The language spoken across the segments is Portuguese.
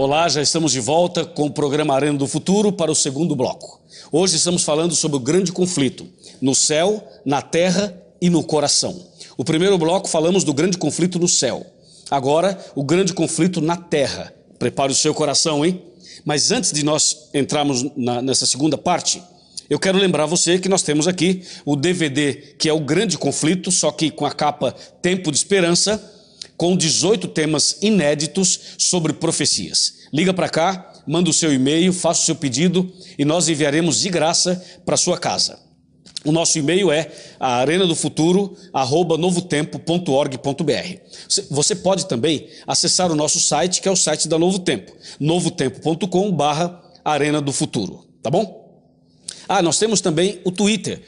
Olá, já estamos de volta com o programa Arena do Futuro para o segundo bloco. Hoje estamos falando sobre o grande conflito no céu, na terra e no coração. O primeiro bloco falamos do grande conflito no céu. Agora, o grande conflito na terra. Prepare o seu coração, hein? Mas antes de nós entrarmos nessa segunda parte, eu quero lembrar você que nós temos aqui o DVD, que é o grande conflito, só que com a capa Tempo de Esperança, com 18 temas inéditos sobre profecias. Liga para cá, manda o seu e-mail, faça o seu pedido e nós enviaremos de graça para sua casa. O nosso e-mail é arenadofuturo@novotempo.org.br. Você pode também acessar o nosso site, que é o site da Novo Tempo, novotempo.com/Arena do Futuro, tá bom? Nós temos também o Twitter,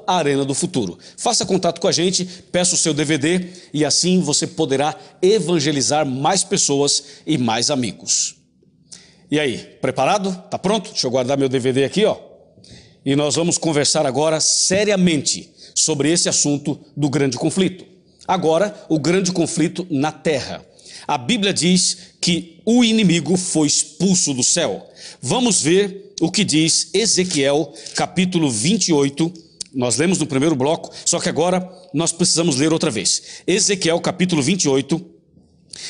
@Arena do Futuro. Faça contato com a gente, peça o seu DVD e assim você poderá evangelizar mais pessoas e mais amigos. E aí, preparado? Tá pronto? Deixa eu guardar meu DVD aqui, ó. E nós vamos conversar agora seriamente sobre esse assunto do grande conflito. Agora, o grande conflito na terra. A Bíblia diz que o inimigo foi expulso do céu. Vamos ver o que diz Ezequiel, capítulo 28. Nós lemos no primeiro bloco, só que agora nós precisamos ler outra vez. Ezequiel, capítulo 28,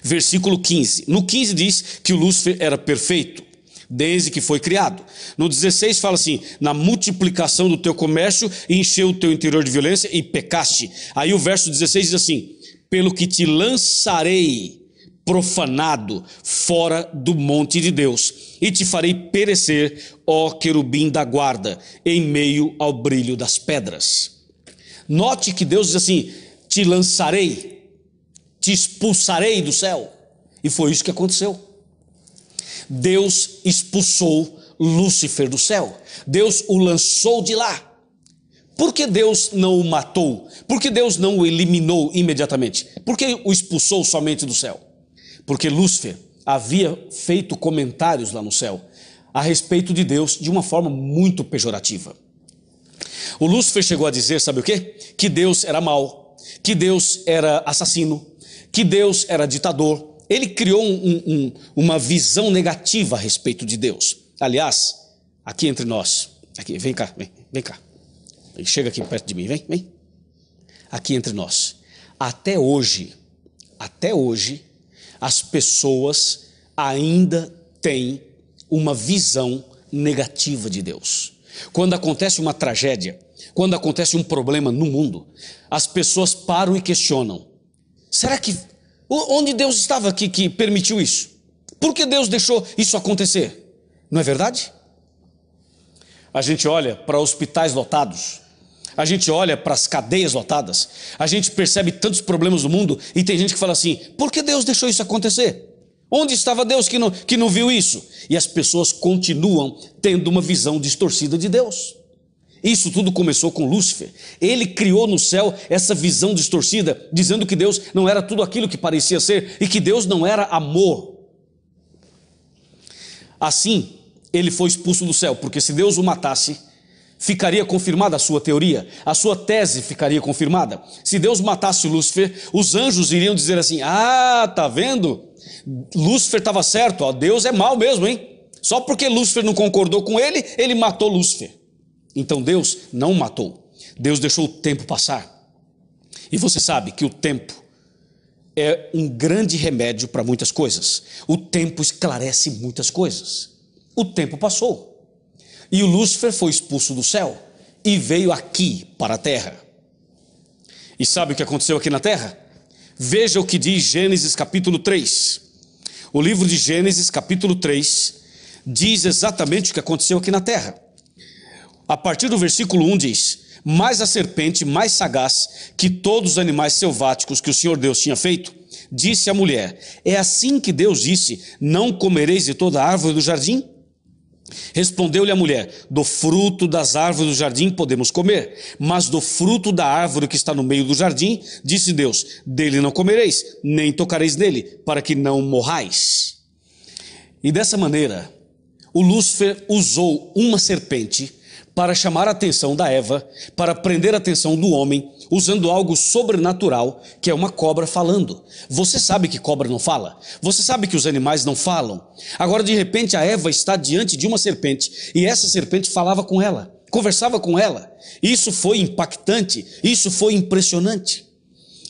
versículo 15. No 15 diz que o Lúcifer era perfeito, desde que foi criado. No 16 fala assim: na multiplicação do teu comércio, encheu o teu interior de violência e pecaste. Aí o verso 16 diz assim: pelo que te lançarei profanado fora do monte de Deus, e te farei perecer, ó querubim da guarda, em meio ao brilho das pedras. Note que Deus diz assim: te lançarei, te expulsarei do céu. E foi isso que aconteceu. Deus expulsou Lúcifer do céu. Deus o lançou de lá. Por que Deus não o matou? Por que Deus não o eliminou imediatamente? Por que o expulsou somente do céu? Porque Lúcifer havia feito comentários lá no céu a respeito de Deus de uma forma muito pejorativa. O Lúcifer chegou a dizer, sabe o quê? Que Deus era mau, que Deus era assassino, que Deus era ditador. Ele criou uma visão negativa a respeito de Deus. Aliás, aqui entre nós, aqui, vem cá, vem cá. Chega aqui perto de mim, vem. Aqui entre nós. Até hoje, as pessoas ainda têm uma visão negativa de Deus. Quando acontece uma tragédia, quando acontece um problema no mundo, as pessoas param e questionam: será que onde Deus estava aqui que permitiu isso? Por que Deus deixou isso acontecer? Não é verdade? A gente olha para hospitais lotados, a gente olha para as cadeias lotadas, a gente percebe tantos problemas no mundo e tem gente que fala assim: por que Deus deixou isso acontecer? Onde estava Deus que não viu isso? E as pessoas continuam tendo uma visão distorcida de Deus. Isso tudo começou com Lúcifer. Ele criou no céu essa visão distorcida, dizendo que Deus não era tudo aquilo que parecia ser e que Deus não era amor. Assim, ele foi expulso do céu, porque se Deus o matasse, ficaria confirmada a sua teoria, a sua tese ficaria confirmada. Se Deus matasse Lúcifer, os anjos iriam dizer assim: tá vendo? Lúcifer estava certo, Deus é mau mesmo, hein? Só porque Lúcifer não concordou com ele, ele matou Lúcifer. Então Deus não matou, Deus deixou o tempo passar. E você sabe que o tempo é um grande remédio para muitas coisas. O tempo esclarece muitas coisas. O tempo passou. E o Lúcifer foi expulso do céu e veio aqui para a terra. E sabe o que aconteceu aqui na terra? Veja o que diz Gênesis capítulo 3. O livro de Gênesis capítulo 3 diz exatamente o que aconteceu aqui na terra. A partir do versículo 1 diz: mas a serpente, mais sagaz que todos os animais selváticos que o Senhor Deus tinha feito, disse à mulher: é assim que Deus disse: não comereis de toda a árvore do jardim? Respondeu-lhe a mulher: do fruto das árvores do jardim podemos comer, mas do fruto da árvore que está no meio do jardim, disse Deus: dele não comereis, nem tocareis nele, para que não morrais. E dessa maneira, o Lúcifer usou uma serpente para chamar a atenção da Eva, para prender a atenção do homem, usando algo sobrenatural, que é uma cobra falando. Você sabe que cobra não fala? Você sabe que os animais não falam? Agora, de repente, a Eva está diante de uma serpente, e essa serpente falava com ela, conversava com ela. Isso foi impactante, isso foi impressionante.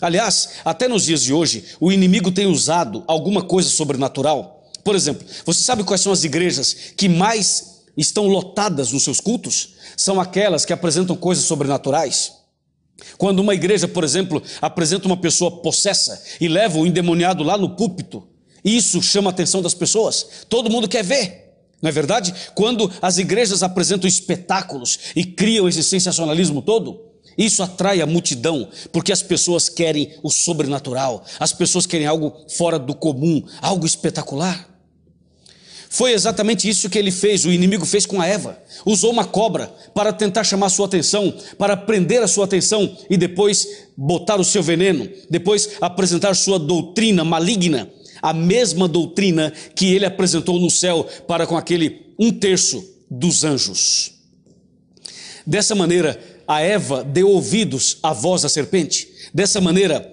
Aliás, até nos dias de hoje, o inimigo tem usado alguma coisa sobrenatural. Por exemplo, você sabe quais são as igrejas que mais estão lotadas nos seus cultos? São aquelas que apresentam coisas sobrenaturais. Quando uma igreja, por exemplo, apresenta uma pessoa possessa e leva o endemoniado lá no púlpito, isso chama a atenção das pessoas. Todo mundo quer ver, não é verdade? Quando as igrejas apresentam espetáculos e criam esse sensacionalismo todo, isso atrai a multidão, porque as pessoas querem o sobrenatural, as pessoas querem algo fora do comum, algo espetacular. Foi exatamente isso que ele fez, o inimigo fez com a Eva. Usou uma cobra para tentar chamar a sua atenção, para prender a sua atenção e depois botar o seu veneno, depois apresentar sua doutrina maligna, a mesma doutrina que ele apresentou no céu para com aquele 1/3 dos anjos. Dessa maneira, a Eva deu ouvidos à voz da serpente. Dessa maneira,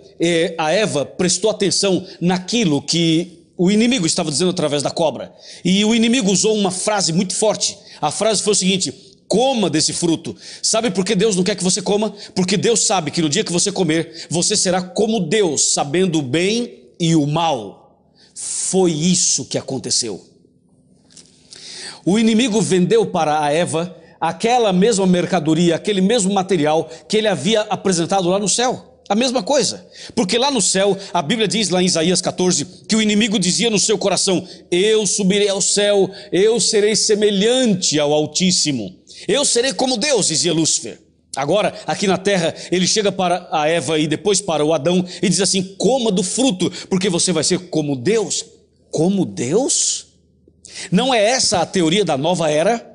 a Eva prestou atenção naquilo que o inimigo estava dizendo através da cobra. E o inimigo usou uma frase muito forte. A frase foi o seguinte: coma desse fruto. Sabe por que Deus não quer que você coma? Porque Deus sabe que no dia que você comer, você será como Deus, sabendo o bem e o mal. Foi isso que aconteceu. O inimigo vendeu para a Eva aquela mesma mercadoria, aquele mesmo material que ele havia apresentado lá no céu. A mesma coisa, porque lá no céu, a Bíblia diz lá em Isaías 14, que o inimigo dizia no seu coração: eu subirei ao céu, eu serei semelhante ao Altíssimo, eu serei como Deus, dizia Lúcifer. Agora, aqui na terra, ele chega para a Eva e depois para o Adão e diz assim: coma do fruto, porque você vai ser como Deus. Como Deus? Não é essa a teoria da nova era?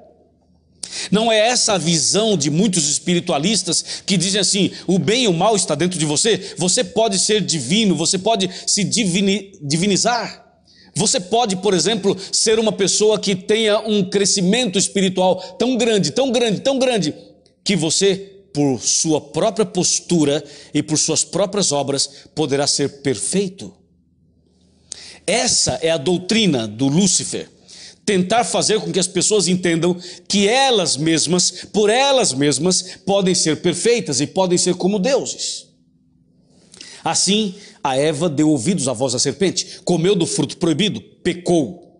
Não é essa a visão de muitos espiritualistas que dizem assim: o bem e o mal está dentro de você, você pode ser divino, você pode se divinizar, você pode, por exemplo, ser uma pessoa que tenha um crescimento espiritual tão grande, tão grande, tão grande, que você, por sua própria postura e por suas próprias obras, poderá ser perfeito. Essa é a doutrina do Lúcifer. Tentar fazer com que as pessoas entendam que elas mesmas, por elas mesmas, podem ser perfeitas e podem ser como deuses. Assim, a Eva deu ouvidos à voz da serpente, comeu do fruto proibido, pecou.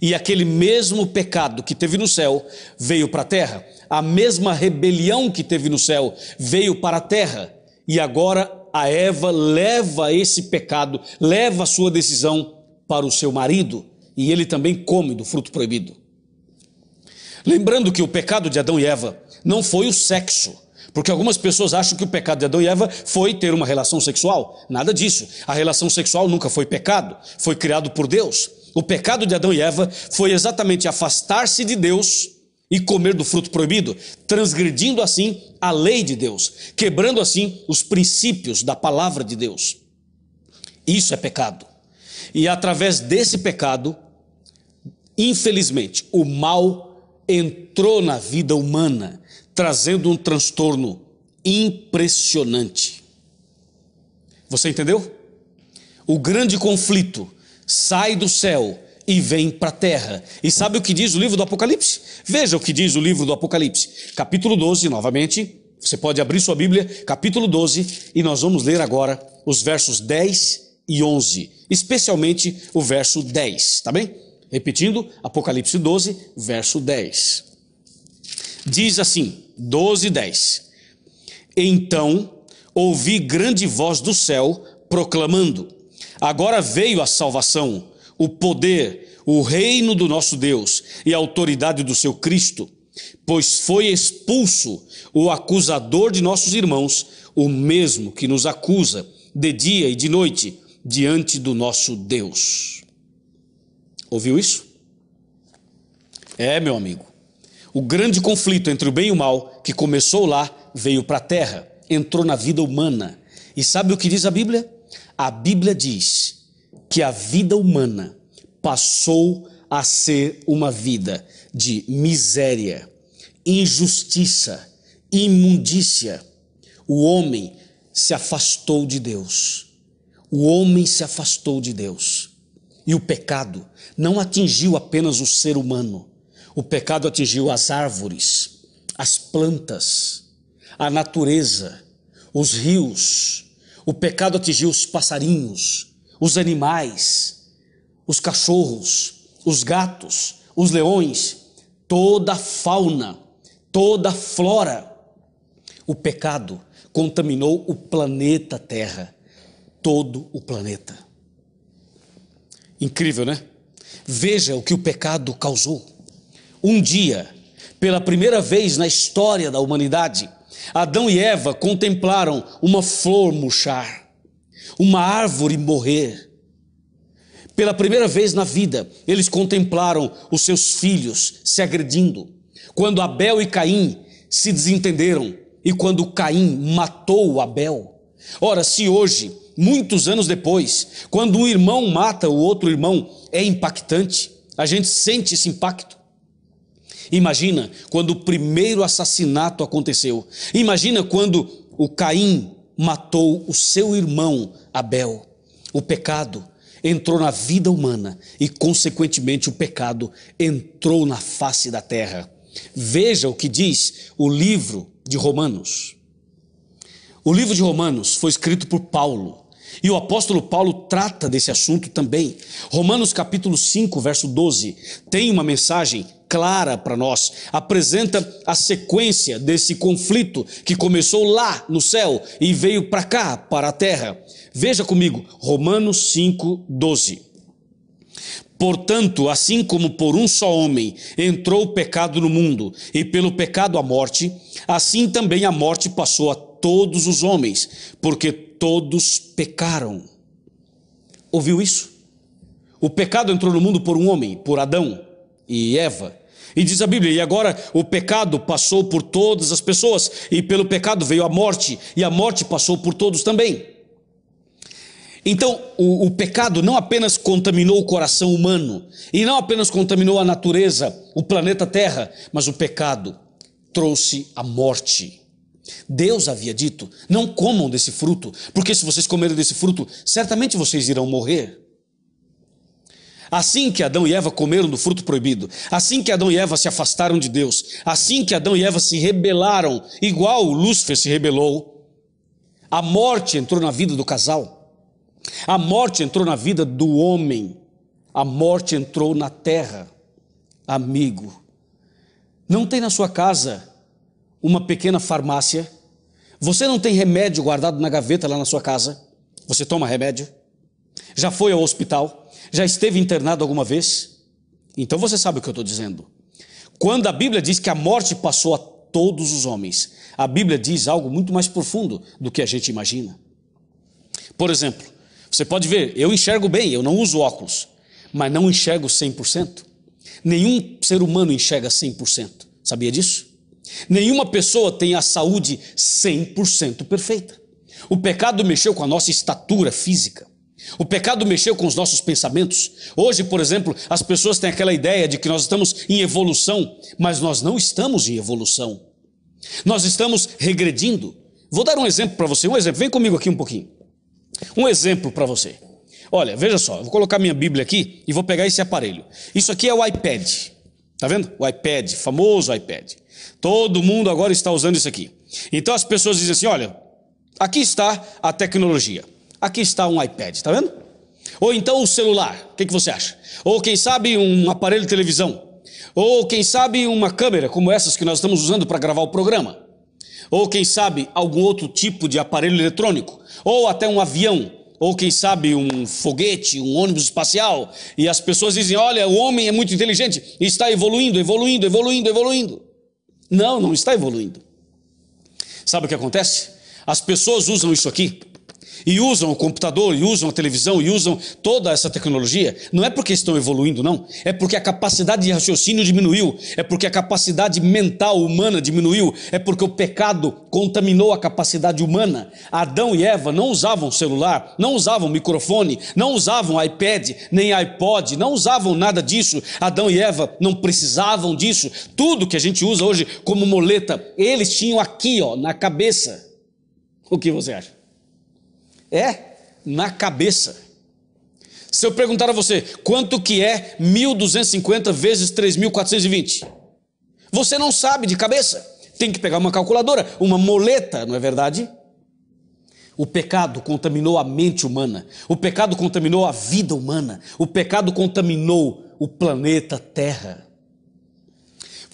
E aquele mesmo pecado que teve no céu veio para a terra. A mesma rebelião que teve no céu veio para a terra. E agora a Eva leva esse pecado, leva a sua decisão para o seu marido. E ele também come do fruto proibido. Lembrando que o pecado de Adão e Eva não foi o sexo, porque algumas pessoas acham que o pecado de Adão e Eva foi ter uma relação sexual. Nada disso. A relação sexual nunca foi pecado, foi criado por Deus. O pecado de Adão e Eva foi exatamente afastar-se de Deus e comer do fruto proibido, transgredindo assim a lei de Deus, quebrando assim os princípios da palavra de Deus. Isso é pecado. E através desse pecado, infelizmente, o mal entrou na vida humana, trazendo um transtorno impressionante. Você entendeu? O grande conflito sai do céu e vem para a terra. E sabe o que diz o livro do Apocalipse? Veja o que diz o livro do Apocalipse. Capítulo 12, novamente. Você pode abrir sua Bíblia, capítulo 12, e nós vamos ler agora os versos 10 e 11. Especialmente o verso 10, tá bem? Repetindo, Apocalipse 12, verso 10. Diz assim, 12, 10. Então ouvi grande voz do céu proclamando: agora veio a salvação, o poder, o reino do nosso Deus e a autoridade do seu Cristo, pois foi expulso o acusador de nossos irmãos, o mesmo que nos acusa de dia e de noite diante do nosso Deus. Ouviu isso? Meu amigo, o grande conflito entre o bem e o mal, que começou lá, veio para a terra, entrou na vida humana. E sabe o que diz a Bíblia? A Bíblia diz que a vida humana passou a ser uma vida de miséria, injustiça, imundícia, o homem se afastou de Deus. O homem se afastou de Deus. E o pecado não atingiu apenas o ser humano. O pecado atingiu as árvores, as plantas, a natureza, os rios. O pecado atingiu os passarinhos, os animais, os cachorros, os gatos, os leões, toda a fauna, toda a flora. O pecado contaminou o planeta Terra, todo o planeta. Incrível, né? Veja o que o pecado causou. Um dia, pela primeira vez na história da humanidade, Adão e Eva contemplaram uma flor murchar, uma árvore morrer. Pela primeira vez na vida, eles contemplaram os seus filhos se agredindo. Quando Abel e Caim se desentenderam e quando Caim matou Abel. Ora, se hoje, muitos anos depois, quando um irmão mata o outro irmão, é impactante, a gente sente esse impacto. Imagina quando o primeiro assassinato aconteceu. Imagina quando o Caim matou o seu irmão Abel. O pecado entrou na vida humana e, consequentemente, o pecado entrou na face da terra. Veja o que diz o livro de Romanos. O livro de Romanos foi escrito por Paulo. E o apóstolo Paulo trata desse assunto também. Romanos capítulo 5, verso 12, tem uma mensagem clara para nós. Apresenta a sequência desse conflito que começou lá no céu e veio para cá, para a terra. Veja comigo, Romanos 5, 12. Portanto, assim como por um só homem entrou o pecado no mundo, e pelo pecado a morte, assim também a morte passou a todos os homens, porque todos pecaram. Ouviu isso? O pecado entrou no mundo por um homem, por Adão e Eva. E diz a Bíblia, e agora o pecado passou por todas as pessoas, e pelo pecado veio a morte, e a morte passou por todos também. Então, o pecado não apenas contaminou o coração humano, e não apenas contaminou a natureza, o planeta Terra, mas o pecado trouxe a morte. Deus havia dito, não comam desse fruto, porque se vocês comerem desse fruto, certamente vocês irão morrer. Assim que Adão e Eva comeram do fruto proibido, assim que Adão e Eva se afastaram de Deus, assim que Adão e Eva se rebelaram, igual Lúcifer se rebelou, a morte entrou na vida do casal. A morte entrou na vida do homem, a morte entrou na terra. Amigo, não tem na sua casa uma pequena farmácia? Você não tem remédio guardado na gaveta lá na sua casa? Você toma remédio? Já foi ao hospital? Já esteve internado alguma vez? Então você sabe o que eu estou dizendo. Quando a Bíblia diz que a morte passou a todos os homens, a Bíblia diz algo muito mais profundo do que a gente imagina. Por exemplo, você pode ver, eu enxergo bem, eu não uso óculos, mas não enxergo 100%. Nenhum ser humano enxerga 100%. Sabia disso? Nenhuma pessoa tem a saúde 100% perfeita. O pecado mexeu com a nossa estatura física. O pecado mexeu com os nossos pensamentos. Hoje, por exemplo, as pessoas têm aquela ideia de que nós estamos em evolução, mas nós não estamos em evolução. Nós estamos regredindo. Vou dar um exemplo para você, um exemplo, vem comigo aqui um pouquinho. Um exemplo para você. Olha, veja só, eu vou colocar minha Bíblia aqui e vou pegar esse aparelho. Isso aqui é o iPad. Tá vendo? O iPad, famoso iPad. Todo mundo agora está usando isso aqui. Então as pessoas dizem assim, olha, aqui está a tecnologia. Aqui está um iPad, tá vendo? Ou então o celular, o que você acha? Ou quem sabe um aparelho de televisão. Ou quem sabe uma câmera como essas que nós estamos usando para gravar o programa. Ou quem sabe algum outro tipo de aparelho eletrônico. Ou até um avião. Ou quem sabe um foguete, um ônibus espacial. E as pessoas dizem, olha, o homem é muito inteligente. E está evoluindo, evoluindo, evoluindo, evoluindo. Não, não está evoluindo. Sabe o que acontece? As pessoas usam isso aqui e usam o computador, e usam a televisão, e usam toda essa tecnologia, não é porque estão evoluindo, não. É porque a capacidade de raciocínio diminuiu, é porque a capacidade mental humana diminuiu, é porque o pecado contaminou a capacidade humana. Adão e Eva não usavam celular, não usavam microfone, não usavam iPad, nem iPod, não usavam nada disso. Adão e Eva não precisavam disso. Tudo que a gente usa hoje como muleta, eles tinham aqui, ó, na cabeça. O que você acha? É na cabeça. Se eu perguntar a você, quanto que é 1.250 vezes 3.420? Você não sabe de cabeça. Tem que pegar uma calculadora, uma moleta, não é verdade? O pecado contaminou a mente humana. O pecado contaminou a vida humana. O pecado contaminou o planeta Terra.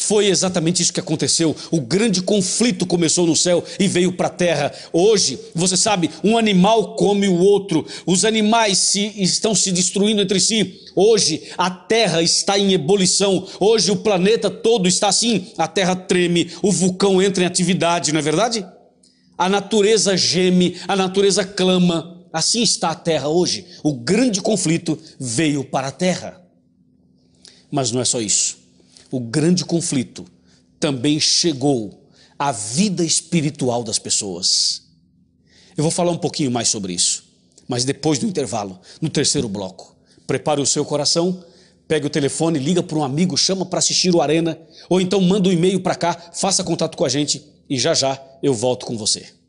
Foi exatamente isso que aconteceu. O grande conflito começou no céu e veio para a terra. Hoje, você sabe, um animal come o outro. Os animais estão se destruindo entre si. Hoje, a terra está em ebulição. Hoje, o planeta todo está assim. A terra treme, o vulcão entra em atividade, não é verdade? A natureza geme, a natureza clama. Assim está a terra hoje. O grande conflito veio para a terra. Mas não é só isso. O grande conflito também chegou à vida espiritual das pessoas. Eu vou falar um pouquinho mais sobre isso, mas depois do intervalo, no terceiro bloco. Prepare o seu coração, pegue o telefone, liga para um amigo, chama para assistir o Arena, ou então manda um e-mail para cá, faça contato com a gente e já já eu volto com você.